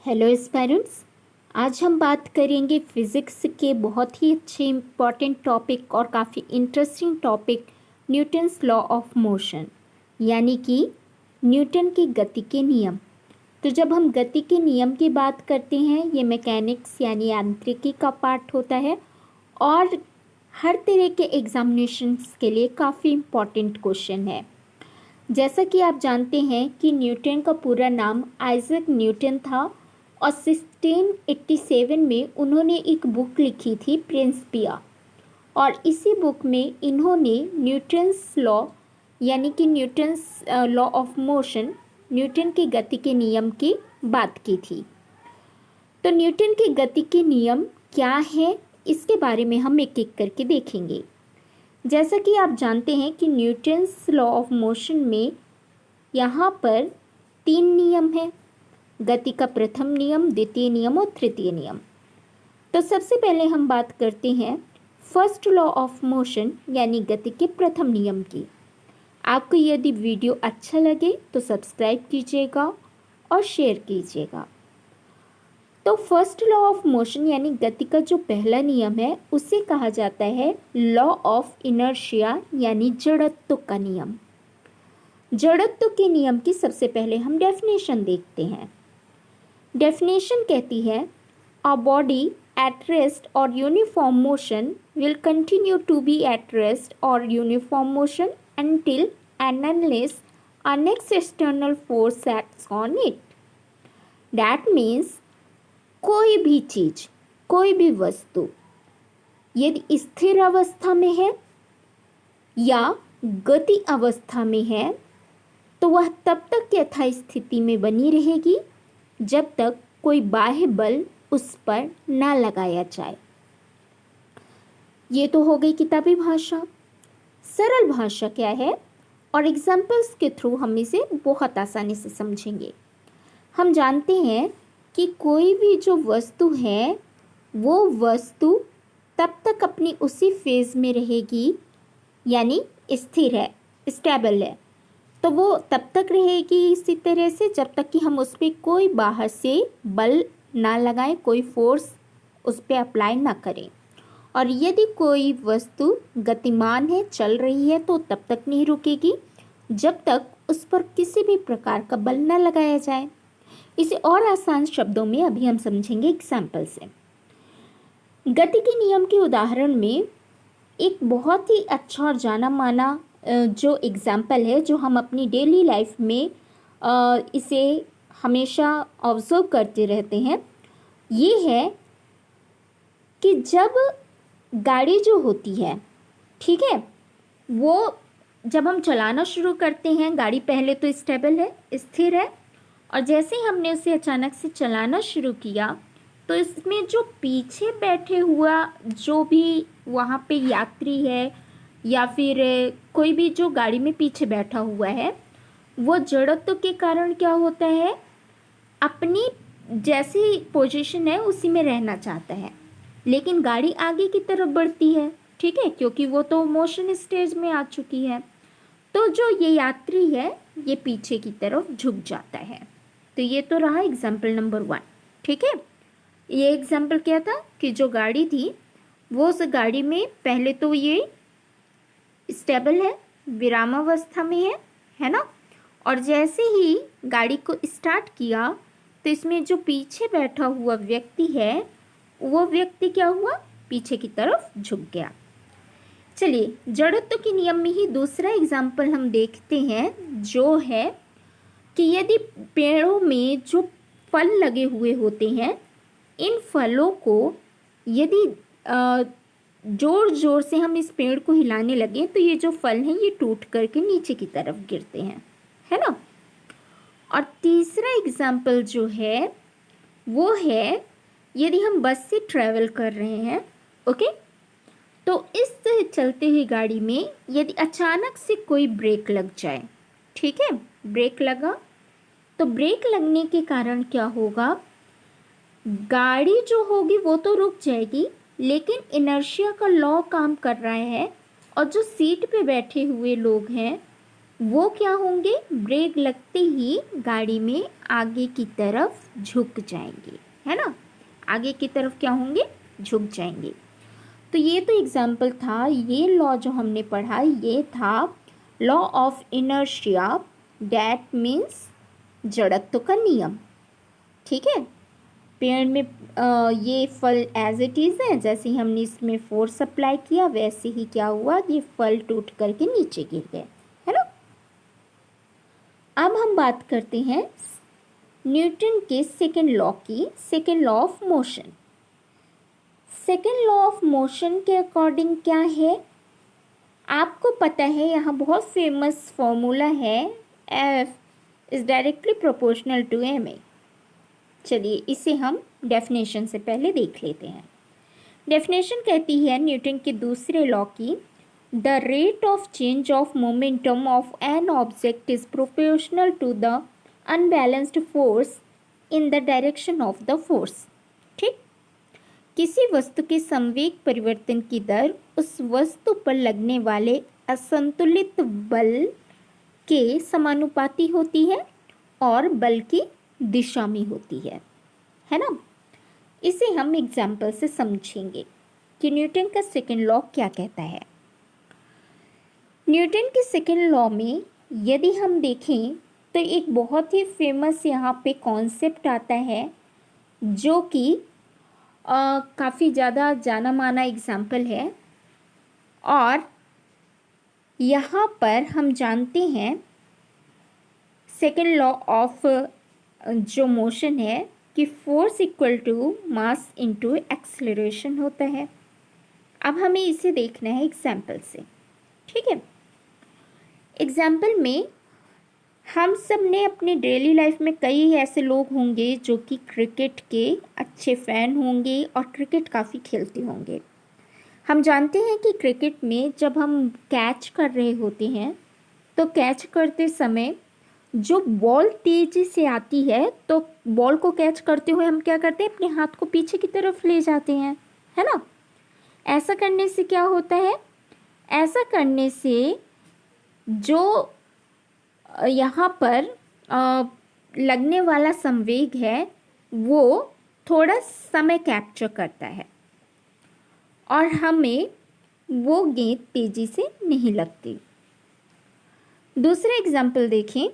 Hello students. आज हम बात करेंगे फिज़िक्स के बहुत ही अच्छे इम्पॉर्टेंट टॉपिक और काफ़ी interesting topic Newton's law of motion, यानी कि न्यूटन की गति के नियम। तो जब हम गति के नियम की बात करते हैं, ये मैकेनिक्स यानी यांत्रिकी का पार्ट होता है और हर तरह के एग्जामिनेशंस के लिए काफ़ी इम्पॉर्टेंट क्वेश्चन है। जैसा कि आप जानते हैं कि न्यूटन का पूरा नाम आइजैक न्यूटन था और 1687 में उन्होंने एक बुक लिखी थी प्रिंसिपिया, और इसी बुक में इन्होंने न्यूटन्स लॉ यानी कि Newton's law of motion, Newton की गति के नियम की बात की थी। तो न्यूटन की गति के नियम क्या है, इसके बारे में हम एक एक करके देखेंगे। जैसा कि आप जानते हैं कि न्यूटन्स लॉ ऑफ मोशन में यहाँ पर 3 नियम हैं, गति का प्रथम नियम, द्वितीय नियम और तृतीय नियम। तो सबसे पहले हम बात करते हैं फर्स्ट लॉ ऑफ मोशन यानी गति के प्रथम नियम की। आपको यदि वीडियो अच्छा लगे तो सब्सक्राइब कीजिएगा और शेयर कीजिएगा। तो फर्स्ट लॉ ऑफ मोशन यानी गति का जो पहला नियम है उसे कहा जाता है लॉ ऑफ इनर्शिया यानी जड़त्व का नियम। जड़त्व के नियम की सबसे पहले हम डेफिनेशन देखते हैं। डेफिनेशन कहती है अ बॉडी एट रेस्ट और uniform motion will continue to be at rest और uniform motion until and unless a next external force acts on it. That means कोई भी चीज, कोई भी वस्तु यदि स्थिर अवस्था में है या गति अवस्था में है तो वह तब तक यथास्थिति में बनी रहेगी जब तक कोई बाह्य बल उस पर ना लगाया जाए। ये तो हो गई किताबी भाषा। सरल भाषा क्या है और एग्जाम्पल्स के थ्रू हम इसे बहुत आसानी से समझेंगे। हम जानते हैं कि कोई भी जो वस्तु है वो वस्तु तब तक अपनी उसी फेज में रहेगी, यानी स्थिर है, स्टेबल है, तो वो तब तक रहेगी इसी तरह से जब तक कि हम उस पर कोई बाहर से बल ना लगाएं, कोई फोर्स उस पर अप्लाई ना करें। और यदि कोई वस्तु गतिमान है, चल रही है, तो तब तक नहीं रुकेगी जब तक उस पर किसी भी प्रकार का बल न लगाया जाए। इसे और आसान शब्दों में अभी हम समझेंगे एग्जाम्पल से। गति के नियम के उदाहरण में एक बहुत ही अच्छा और जाना माना जो एग्जाम्पल है, जो हम अपनी डेली लाइफ में इसे हमेशा ऑब्जर्व करते रहते हैं, ये है कि जब गाड़ी जो होती है, ठीक है, वो जब हम चलाना शुरू करते हैं, गाड़ी पहले तो स्टेबल है, स्थिर है, और जैसे ही हमने उसे अचानक से चलाना शुरू किया तो इसमें जो पीछे बैठे हुआ जो भी वहाँ पे यात्री है या फिर कोई भी जो गाड़ी में पीछे बैठा हुआ है, वो जड़त्व के कारण क्या होता है, अपनी जैसी पोजीशन है उसी में रहना चाहता है, लेकिन गाड़ी आगे की तरफ बढ़ती है, ठीक है, क्योंकि वो तो मोशन स्टेज में आ चुकी है। तो जो ये यात्री है ये पीछे की तरफ झुक जाता है। तो ये तो रहा एग्जाम्पल नंबर 1, ठीक है। ये एग्जाम्पल क्या था कि जो गाड़ी थी वो उस गाड़ी में पहले तो ये स्टेबल है, विरामावस्था में है ना, और जैसे ही गाड़ी को स्टार्ट किया तो इसमें जो पीछे बैठा हुआ व्यक्ति है वो व्यक्ति क्या हुआ, पीछे की तरफ झुक गया। चलिए जड़त्व के नियम में ही दूसरा एग्जाम्पल हम देखते हैं, जो है कि यदि पेड़ों में जो फल लगे हुए होते हैं, इन फलों को यदि जोर जोर से हम इस पेड़ को हिलाने लगे तो ये जो फल हैं ये टूट करके नीचे की तरफ गिरते हैं, है ना। और तीसरा एग्जाम्पल जो है वो है यदि हम बस से ट्रैवल कर रहे हैं, ओके, तो इस चलते हुई गाड़ी में यदि अचानक से कोई ब्रेक लग जाए, ठीक है, ब्रेक लगा, तो ब्रेक लगने के कारण क्या होगा, गाड़ी जो होगी वो तो रुक जाएगी, लेकिन इनर्शिया का लॉ काम कर रहा है और जो सीट पे बैठे हुए लोग हैं वो क्या होंगे, ब्रेक लगते ही गाड़ी में आगे की तरफ झुक जाएंगे, है ना, आगे की तरफ क्या होंगे, झुक जाएंगे। तो ये तो एग्जाम्पल था। ये लॉ जो हमने पढ़ा ये था law of inertia, that means जड़त्व का नियम। ठीक है, पेड़ में ये फल एज इट इज़ है, जैसे ही हमने इसमें फोर्स अप्लाई किया वैसे ही क्या हुआ, ये फल टूट करके नीचे गिर गए, है ना। अब हम बात करते हैं न्यूटन के सेकेंड लॉ की, second law of motion. Second law of motion के अकॉर्डिंग क्या है, आपको पता है यहाँ बहुत फेमस फॉर्मूला है, F is directly proportional to ma। चलिए इसे हम डेफिनेशन से पहले देख लेते हैं। डेफिनेशन कहती है न्यूटन के दूसरे लॉ की, the rate of change of momentum of an object is proportional to the unbalanced force in the direction of the force. ठीक, किसी वस्तु के संवेग परिवर्तन की दर उस वस्तु पर लगने वाले असंतुलित बल के समानुपाती होती है और बल की दिशा में होती है ना। इसे हम एग्जाम्पल से समझेंगे कि न्यूटन का सेकेंड लॉ क्या कहता है। न्यूटन के सेकेंड लॉ में यदि हम देखें तो एक बहुत ही फेमस यहाँ पे कॉन्सेप्ट आता है जो कि काफ़ी ज़्यादा जाना माना एग्जाम्पल है, और यहाँ पर हम जानते हैं सेकेंड लॉ ऑफ जो मोशन है कि force equal to mass into acceleration होता है। अब हमें इसे देखना है एग्जाम्पल से। ठीक है, एग्जाम्पल में हम सब ने अपने डेली लाइफ में कई ऐसे लोग होंगे जो कि क्रिकेट के अच्छे फ़ैन होंगे और क्रिकेट काफ़ी खेलते होंगे। हम जानते हैं कि क्रिकेट में जब हम कैच कर रहे होते हैं तो कैच करते समय जो बॉल तेज़ी से आती है तो बॉल को कैच करते हुए हम क्या करते हैं, अपने हाथ को पीछे की तरफ ले जाते हैं, है ना। ऐसा करने से क्या होता है, ऐसा करने से जो यहाँ पर लगने वाला संवेग है वो थोड़ा समय कैप्चर करता है और हमें वो गेंद तेज़ी से नहीं लगती। दूसरा एग्जाम्पल देखें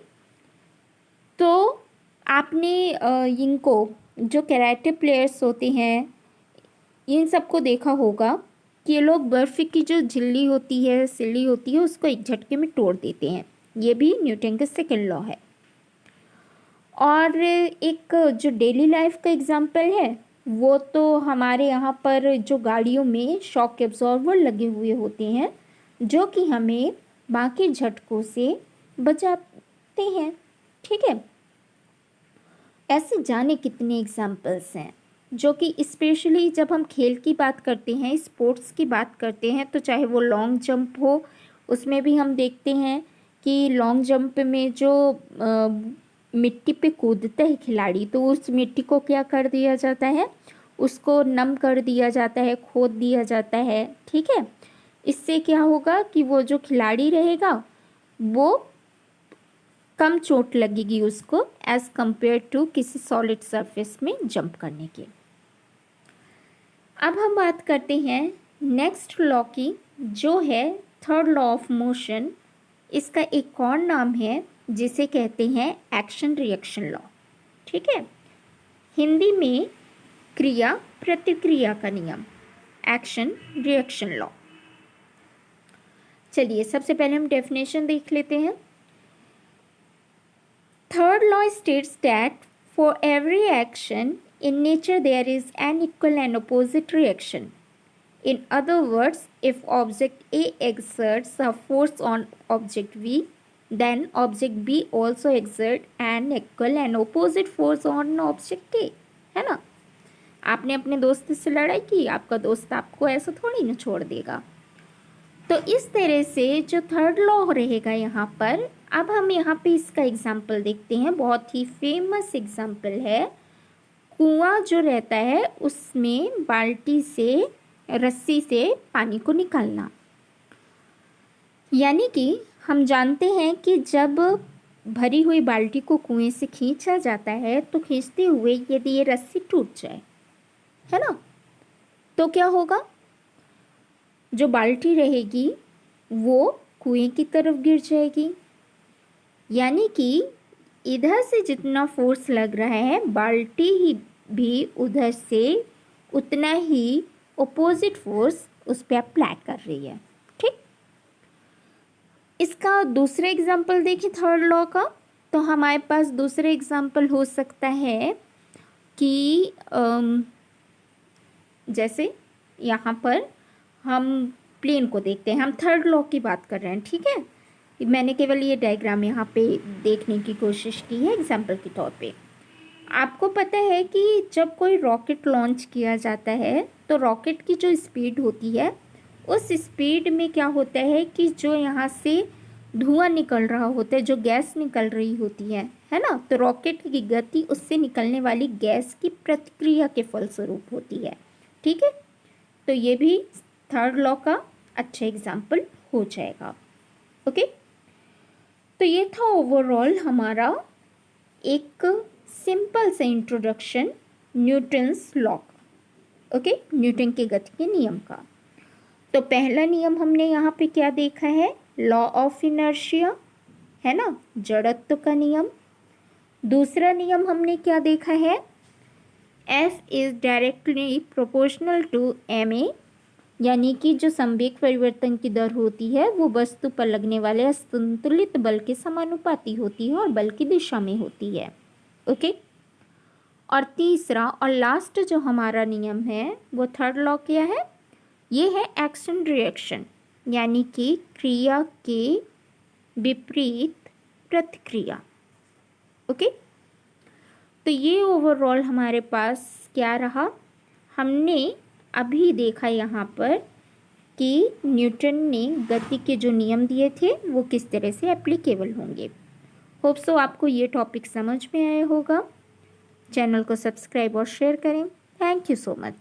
तो आपने इनको जो कराटे प्लेयर्स होते हैं इन सबको देखा होगा कि ये लोग बर्फ़ की जो झिल्ली होती है, सिल्ली होती है, उसको एक झटके में तोड़ देते हैं। ये भी न्यूटन का सेकेंड लॉ है। और एक जो डेली लाइफ का एग्जाम्पल है वो तो हमारे यहाँ पर जो गाड़ियों में शॉक एब्जॉर्बर लगे हुए होते हैं जो कि हमें बाकी झटकों से बचाते हैं। ठीक है, ऐसे जाने कितने एग्जाम्पल्स हैं जो कि स्पेशली जब हम खेल की बात करते हैं, स्पोर्ट्स की बात करते हैं, तो चाहे वो लॉन्ग जंप हो, उसमें भी हम देखते हैं कि लॉन्ग जंप में जो मिट्टी पे कूदता है खिलाड़ी तो उस मिट्टी को क्या कर दिया जाता है, उसको नम कर दिया जाता है, खोद दिया जाता है। ठीक है, इससे क्या होगा कि वो जो खिलाड़ी रहेगा वो कम चोट लगेगी उसको एज़ कंपेयर टू किसी सॉलिड सरफेस में जंप करने के। अब हम बात करते हैं नेक्स्ट लॉ की जो है थर्ड लॉ ऑफ मोशन। इसका एक और नाम है जिसे कहते हैं एक्शन रिएक्शन लॉ। ठीक है, हिंदी में क्रिया प्रतिक्रिया का नियम, एक्शन रिएक्शन लॉ। चलिए सबसे पहले हम डेफिनेशन देख लेते हैं। Third law states that for every action in nature there is an equal and opposite reaction. In other words, if object A exerts a force on object B, then object B also exerts an equal and opposite force on object A, है ना। आपने अपने दोस्त से लड़ाई की, आपका दोस्त आपको ऐसा थोड़ी ना छोड़ देगा। तो इस तरह से जो थर्ड लॉ रहेगा यहाँ पर, अब हम यहाँ पे इसका एग्जाम्पल देखते हैं। बहुत ही फेमस एग्जाम्पल है, कुआं जो रहता है उसमें बाल्टी से रस्सी से पानी को निकालना। यानी कि हम जानते हैं कि जब भरी हुई बाल्टी को कुएं से खींचा जाता है तो खींचते हुए यदि ये रस्सी टूट जाए, है ना, तो क्या होगा? जो बाल्टी रहेगी वो कुएं की तरफ गिर जाएगी। यानी कि इधर से जितना फोर्स लग रहा है बाल्टी ही भी उधर से उतना ही अपोजिट फोर्स उस पर अप्लाई कर रही है। ठीक, इसका दूसरा एग्जाम्पल देखिए थर्ड लॉ का। तो हमारे पास दूसरा एग्जाम्पल हो सकता है कि जैसे यहाँ पर हम प्लेन को देखते हैं, हम थर्ड लॉ की बात कर रहे हैं। ठीक है, मैंने केवल ये डायग्राम यहाँ पे देखने की कोशिश की है एग्जाम्पल के तौर पे। आपको पता है कि जब कोई रॉकेट लॉन्च किया जाता है तो रॉकेट की जो स्पीड होती है उस स्पीड में क्या होता है कि जो यहाँ से धुआं निकल रहा होता है, जो गैस निकल रही होती है ना, तो रॉकेट की गति उससे निकलने वाली गैस की प्रतिक्रिया के फलस्वरूप होती है। ठीक है, तो ये भी थर्ड लॉ का अच्छा एग्जाम्पल हो जाएगा। ओके, तो ये था ओवरऑल हमारा एक सिंपल से इंट्रोडक्शन न्यूटन्स लॉ का। ओके, न्यूटन के गति के नियम का। तो पहला नियम हमने यहाँ पे क्या देखा है? लॉ ऑफ इनर्शिया, है ना, जड़त्व का नियम। दूसरा नियम हमने क्या देखा है? F is directly proportional to ma, यानी कि जो संवेग परिवर्तन की दर होती है वो वस्तु पर लगने वाले असंतुलित बल के समानुपाती होती है और बल की दिशा में होती है। ओके, और तीसरा और लास्ट जो हमारा नियम है वो थर्ड लॉ क्या है? ये है एक्शन रिएक्शन, यानी कि क्रिया के विपरीत प्रतिक्रिया। ओके, तो ये ओवरऑल हमारे पास क्या रहा? हमने अभी देखा यहाँ पर कि न्यूटन ने गति के जो नियम दिए थे वो किस तरह से एप्लीकेबल होंगे। होप सो आपको ये टॉपिक समझ में आया होगा। चैनल को सब्सक्राइब और शेयर करें। Thank you so much.